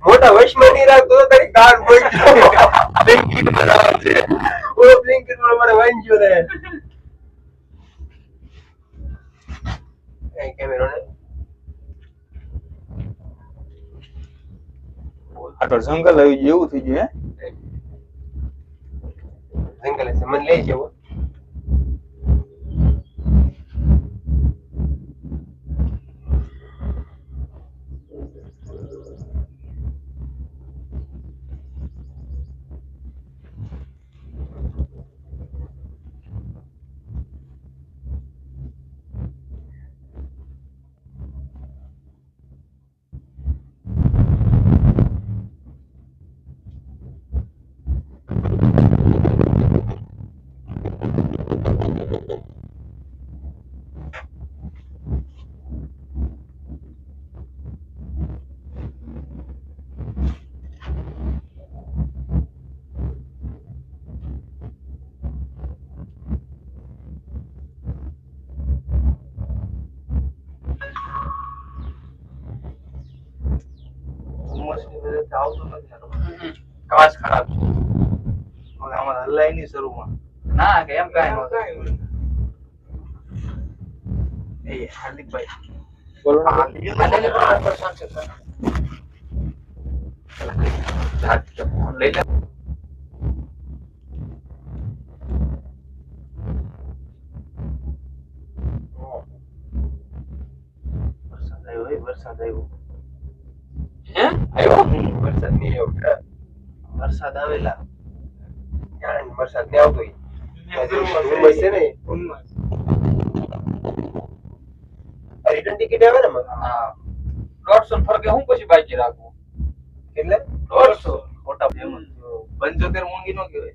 મોટા વશમાં નહીં રાખતો તારી ગાડ બોઈ બ્લિંકિટ બનાવે છે ઓ બ્લિંકિટ માં મારે વાંચ્યો રે એ કેમેરો ને આ તો જંગલ આવી ગયું એવું થઈ ગયું હે જંગલ છે મને લઈ જવો આવાજ ખરાબ છે અમારે હલાય નહીં શરૂમાં ના કે એમ કાંઈ નહોતું એ હાર્દિકભાઈ બોલો ને લઈ લે વરસાદ આવ્યો હે આવ્યો વરસાદ નહીં આવ્યો વરસાદ આવેલા કારણ વરસાદ નહીં આવતો ઉમસ છે ને રિટર્ન ટિકિટ આવે ને હા 150 ફરકે હું પછી બાકી રાખું એટલે 150 ખોટા 75 મોંઘી નો કહેવાય